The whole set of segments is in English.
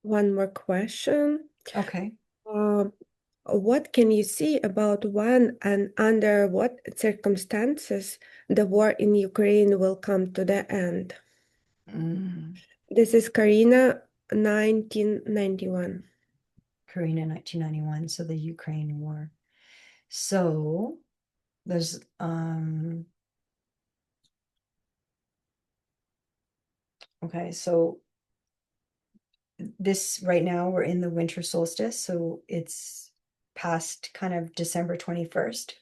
one more question. Okay. Uh, what can you see about when and under what circumstances the war in Ukraine will come to the end? Mm. This is Karina, 1991. Karina, 1991. So the Ukraine war. So there's okay, so this right now we're in the winter solstice, so it's past kind of December 21st.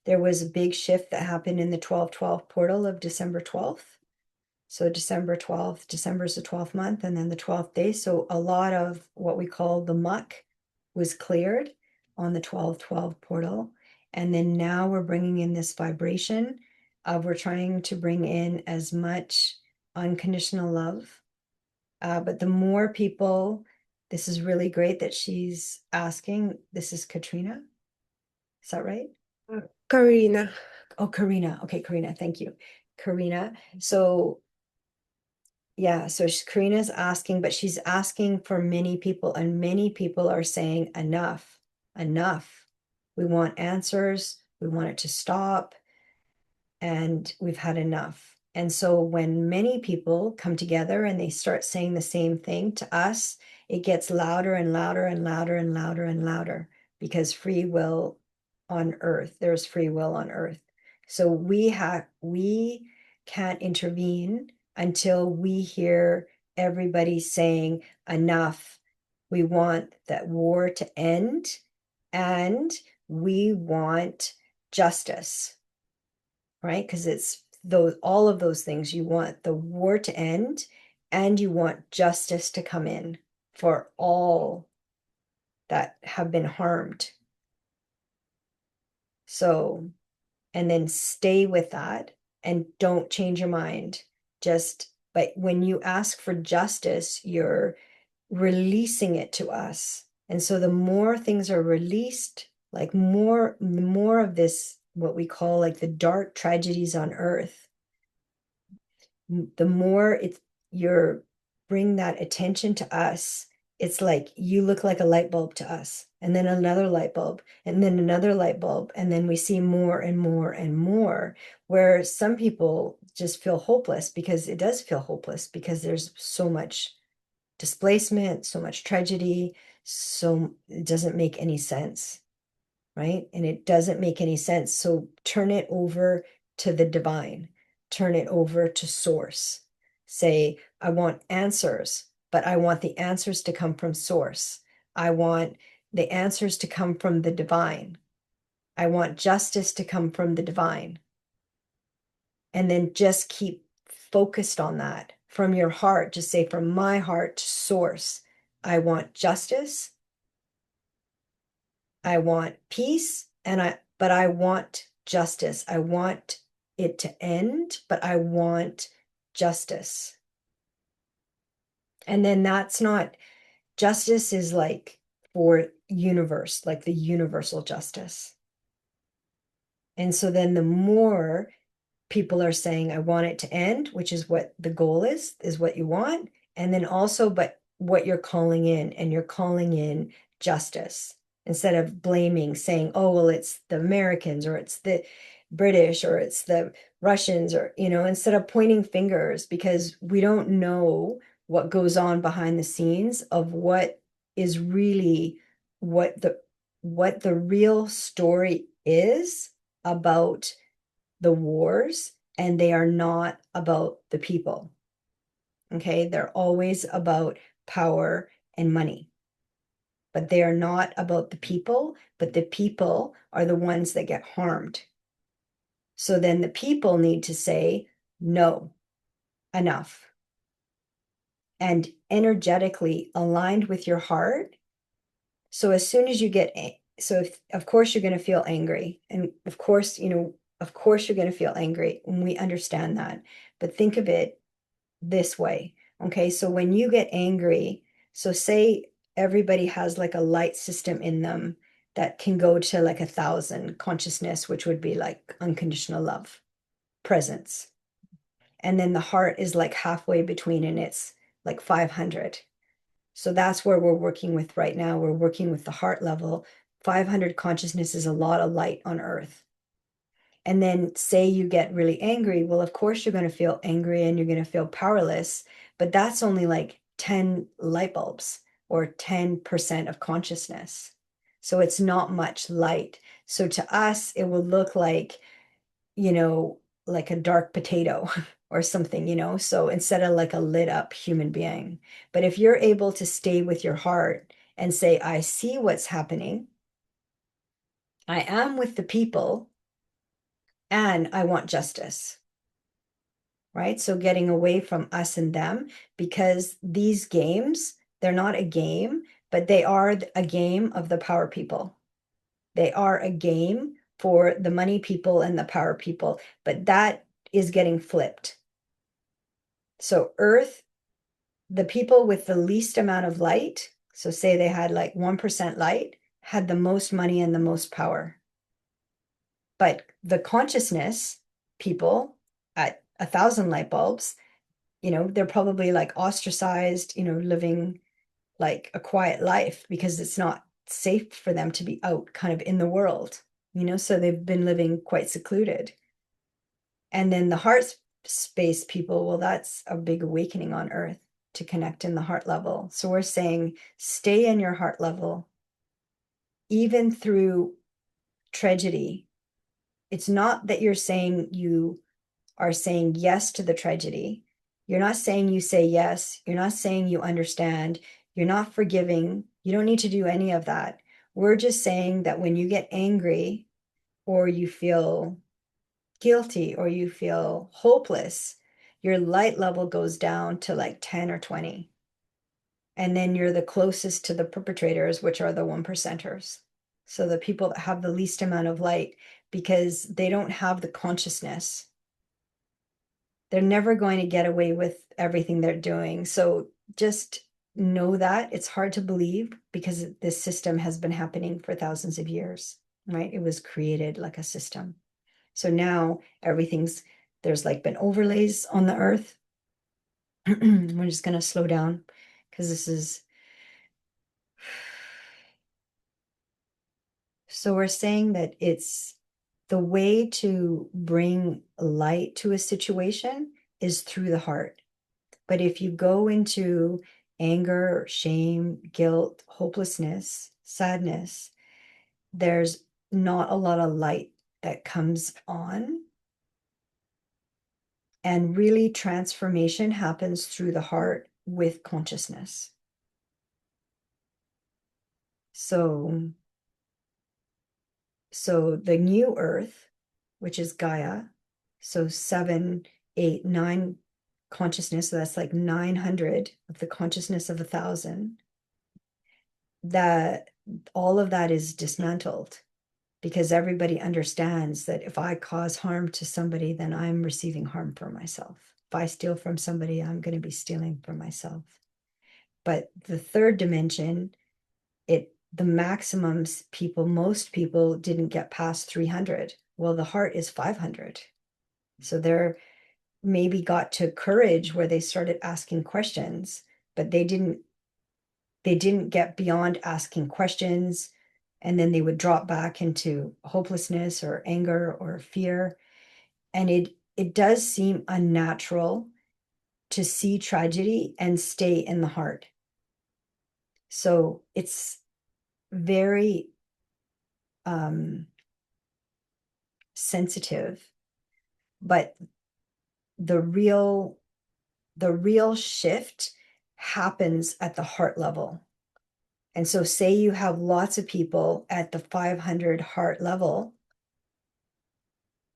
There was a big shift that happened in the 12/12 portal of December 12th. So December 12th, December is the 12th month, and then the 12th day. So a lot of what we call the muck was cleared on the 12/12 portal. And then now we're bringing in this vibration of we're trying to bring in as much unconditional love. But the more people, this is really great that she's asking. This is Katrina. Is that right? Karina. Oh, Karina. Okay, Karina, thank you. Karina. So yeah, so Karina's asking, but she's asking for many people, and many people are saying enough, enough. We want answers. We want it to stop, and we've had enough. And so when many people come together and they start saying the same thing to us, it gets louder and louder and louder and louder and louder because free will on earth, there's free will on earth. So we can't intervene until we hear everybody saying enough. We want that war to end and we want justice, right? Because it's those all of those things. You want the war to end and you want justice to come in for all that have been harmed. So, and then stay with that and don't change your mind. Just, but when you ask for justice, you're releasing it to us. And so the more things are released, like more of this, what we call like the dark tragedies on earth, the more it's you're bring that attention to us, it's like you look like a light bulb to us, and then another light bulb, and then another light bulb, and then we see more and more and more, where some people just feel hopeless because it does feel hopeless because there's so much displacement, so much tragedy, so it doesn't make any sense, right? And it doesn't make any sense. So turn it over to the divine, turn it over to source. Say, I want answers, but I want the answers to come from source. I want the answers to come from the divine. I want justice to come from the divine. And then just keep focused on that from your heart. Just say, from my heart to source, I want justice. I want peace but I want justice. I want it to end, but I want justice. And then that's not justice is like for universe, like the universal justice. And so then the more people are saying, I want it to end, which is what the goal is what you want. And then also, but what you're calling in, and you're calling in justice instead of blaming, saying, oh, well, it's the Americans or it's the British or it's the Russians, or, instead of pointing fingers, because we don't know what goes on behind the scenes of what is really what the real story is about the wars, and they are not about the people. Okay. They're always about power and money, but they are not about the people, but the people are the ones that get harmed. So then the people need to say, no, enough. And energetically aligned with your heart. So as soon as you get, so if, of course, you're going to feel angry. And of course, of course, you're going to feel angry. And we understand that. But think of it this way. Okay. So when you get angry, so say everybody has like a light system in them that can go to like 1,000 consciousness, which would be like unconditional love, presence. And then the heart is like halfway between and it's like 500. So that's where we're working with right now. We're working with the heart level. 500 consciousness is a lot of light on earth. And then say you get really angry. Well, of course, you're going to feel angry and you're going to feel powerless, but that's only like 10 light bulbs or 10% of consciousness. So it's not much light. So to us, it will look like, you know, like a dark potato or something, you know, so instead of like a lit up human being. But if you're able to stay with your heart and say, I see what's happening, I am with the people, and I want justice, right? So getting away from us and them, because these games, they're not a game, but they are a game of the power people. They are a game for the money people and the power people, but that is getting flipped. So Earth, the people with the least amount of light, so say they had like 1% light, had the most money and the most power. But the consciousness people at 1,000 light bulbs, you know, they're probably like ostracized, you know, living like a quiet life because it's not safe for them to be out kind of in the world, you know, so they've been living quite secluded. And then the heart space people, well, that's a big awakening on earth to connect in the heart level. So we're saying stay in your heart level, even through tragedy. It's not that you're saying you are saying yes to the tragedy. You're not saying you say yes. You're not saying you understand. You're not forgiving. You don't need to do any of that. We're just saying that when you get angry or you feel guilty or you feel hopeless, your light level goes down to like 10 or 20. And then you're the closest to the perpetrators, which are the 1%ers. So the people that have the least amount of light, because they don't have the consciousness. They're never going to get away with everything they're doing. So just know that it's hard to believe because this system has been happening for thousands of years, right? It was created like a system. So now there's like been overlays on the earth. We're just going to slow down because this is. So we're saying that it's the way to bring light to a situation is through the heart. But if you go into anger, shame, guilt, hopelessness, sadness, there's not a lot of light that comes on. And really, transformation happens through the heart with consciousness. So the new earth, which is Gaia, so 7, 8, 9 consciousness, so that's like 900 of the consciousness of 1,000, that all of that is dismantled because everybody understands that if I cause harm to somebody, then I'm receiving harm for myself. If I steal from somebody, I'm going to be stealing from myself. But the third dimension, the maximums most people didn't get past 300. Well, the heart is 500. So they're maybe got to courage where they started asking questions, but they didn't get beyond asking questions, and then they would drop back into hopelessness or anger or fear. And it does seem unnatural to see tragedy and stay in the heart. So it's very sensitive, but the real shift happens at the heart level. And so say you have lots of people at the 500 heart level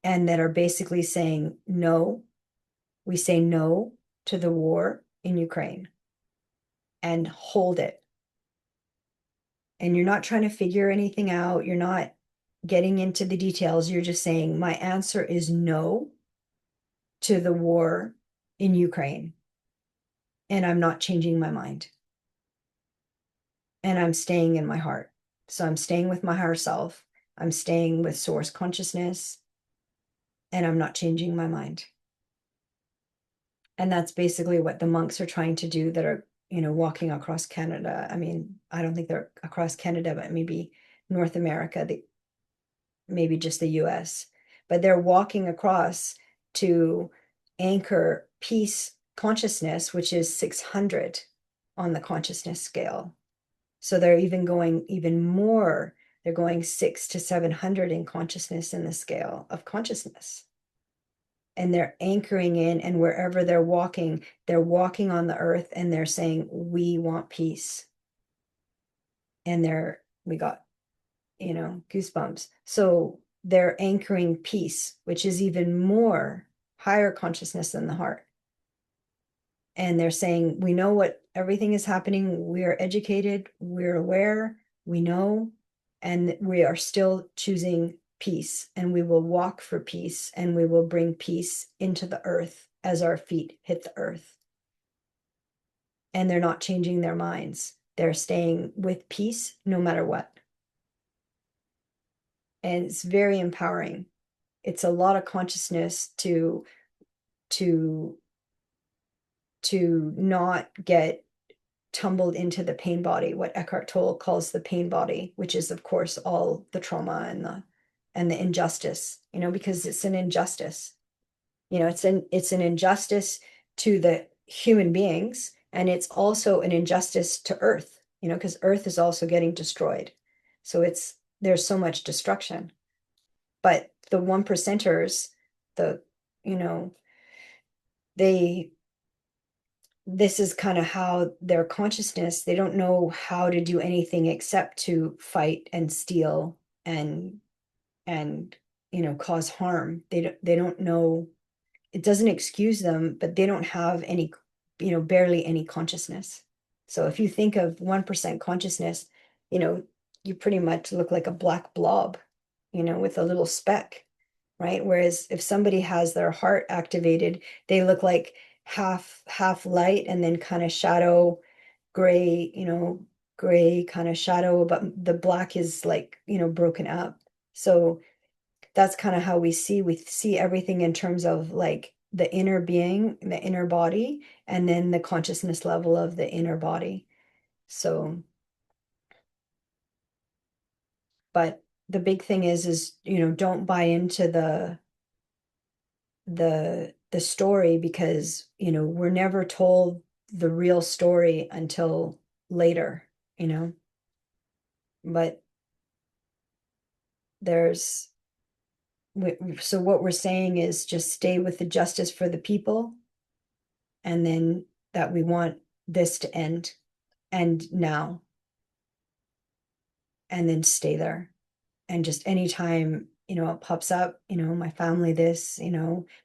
and that are basically saying no. We say no to the war in Ukraine and hold it. And you're not trying to figure anything out. You're not getting into the details. You're just saying, my answer is no to the war in Ukraine. And I'm not changing my mind. And I'm staying in my heart. So I'm staying with my higher self. I'm staying with source consciousness. And I'm not changing my mind. And that's basically what the monks are trying to do that are walking across Canada. I mean, I don't think they're across Canada, but maybe North America, maybe just the US. But they're walking across to anchor peace consciousness, which is 600 on the consciousness scale. So they're even going even more. They're going 600 to 700 in consciousness in the scale of consciousness. And they're anchoring in, and wherever they're walking on the earth, and they're saying, we want peace. And we got, goosebumps. So they're anchoring peace, which is even more higher consciousness than the heart. And they're saying, we know what everything is happening. We are educated, we're aware, we know, and we are still choosing peace, and we will walk for peace, and we will bring peace into the earth as our feet hit the earth. And they're not changing their minds. They're staying with peace no matter what. And it's very empowering. It's a lot of consciousness to not get tumbled into the pain body, what Eckhart Tolle calls the pain body, which is of course all the trauma and the injustice, because it's an injustice. It's an injustice to the human beings, and it's also an injustice to Earth, because Earth is also getting destroyed. So there's so much destruction. But the 1%ers, they this is kind of how their consciousness, they don't know how to do anything except to fight and steal and cause harm. They don't know. It doesn't excuse them, but they don't have any, barely any consciousness. So if you think of 1% consciousness, you pretty much look like a black blob, with a little speck, right? Whereas if somebody has their heart activated, they look like half light and then kind of shadow, gray, gray kind of shadow, but the black is like, broken up. So that's kind of how we see everything in terms of like the inner being, the inner body, and then the consciousness level of the inner body. So, but the big thing is, don't buy into the story, because, we're never told the real story until later, but there's so what we're saying is just stay with the justice for the people, and then that we want this to end, and now, and then stay there. And just anytime, it pops up, my family, this,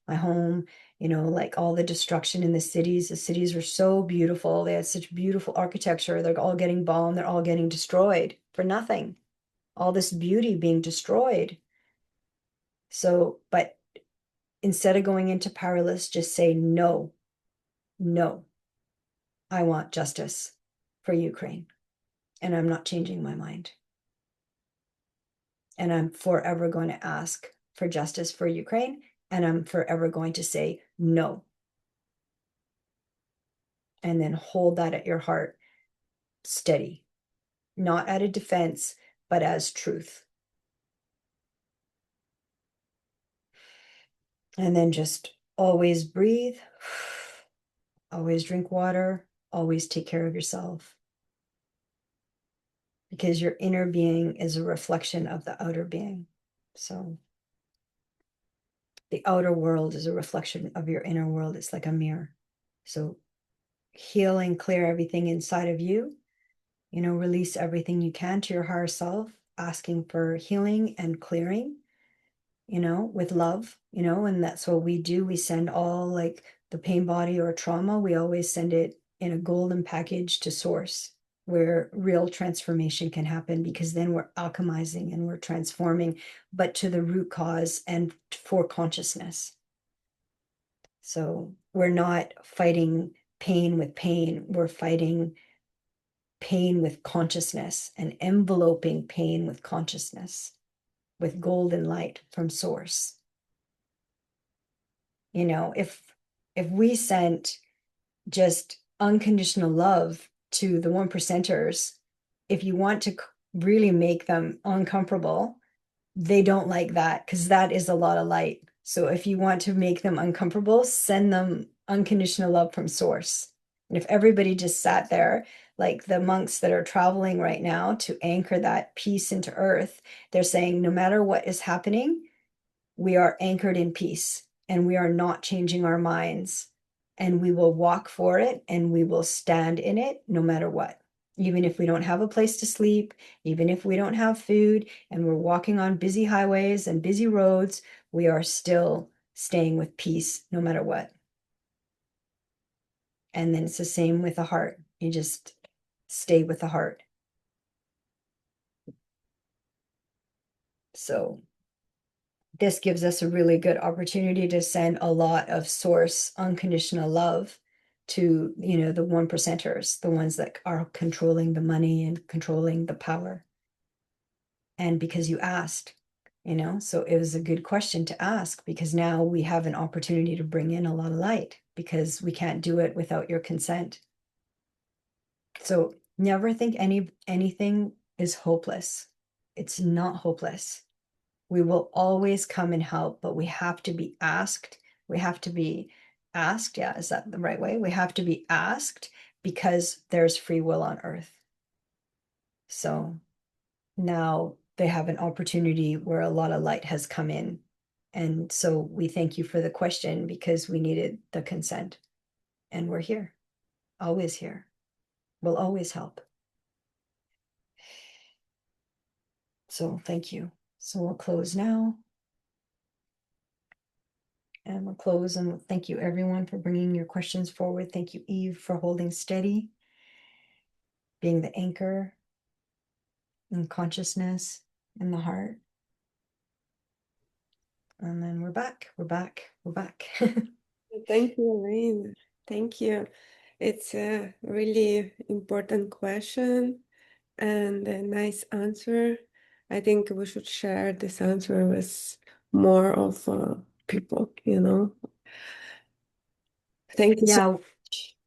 my home, like all the destruction in the cities are so beautiful. They had such beautiful architecture. They're all getting bombed. They're all getting destroyed for nothing. All this beauty being destroyed. So, but instead of going into powerless, just say, no, no, I want justice for Ukraine, and I'm not changing my mind. And I'm forever going to ask for justice for Ukraine, and I'm forever going to say no. And then hold that at your heart steady, not at a defense, but as truth. And then just always breathe, always drink water, always take care of yourself. Because your inner being is a reflection of the outer being. So the outer world is a reflection of your inner world. It's like a mirror. So heal and clear everything inside of you. Release everything you can to your higher self, asking for healing and clearing, with love, and that's what we do. We send all like the pain body or trauma, we always send it in a golden package to source, where real transformation can happen, because then we're alchemizing and we're transforming, but to the root cause and for consciousness. So we're not fighting pain with pain, we're fighting pain with consciousness and enveloping pain with consciousness, with golden light from source. If we sent just unconditional love to the one percenters, if you want to really make them uncomfortable, they don't like that because that is a lot of light. So if you want to make them uncomfortable, send them unconditional love from source. And if everybody just sat there, like the monks that are traveling right now to anchor that peace into earth, they're saying, no matter what is happening, we are anchored in peace and we are not changing our minds. And we will walk for it and we will stand in it no matter what. Even if we don't have a place to sleep, even if we don't have food, and we're walking on busy highways and busy roads, we are still staying with peace no matter what. And then it's the same with the heart. You just stay with the heart. So this gives us a really good opportunity to send a lot of source unconditional love to, the one percenters, the ones that are controlling the money and controlling the power. And because you asked, so it was a good question to ask, because now we have an opportunity to bring in a lot of light, because we can't do it without your consent. So never think anything is hopeless. It's not hopeless. We will always come and help, but we have to be asked. We have to be asked. Yeah, is that the right way? We have to be asked because there's free will on earth. So now they have an opportunity where a lot of light has come in. And so we thank you for the question because we needed the consent. And we're here, always here. We'll always help. So thank you. So we'll close now. And we'll close, and thank you everyone for bringing your questions forward. Thank you, Eve, for holding steady, being the anchor in consciousness in the heart. And then we're back, we're back, we're back. Thank you, Elaine. Thank you. It's a really important question and a nice answer. I think we should share this answer with more of people, Thank you so Yeah, much.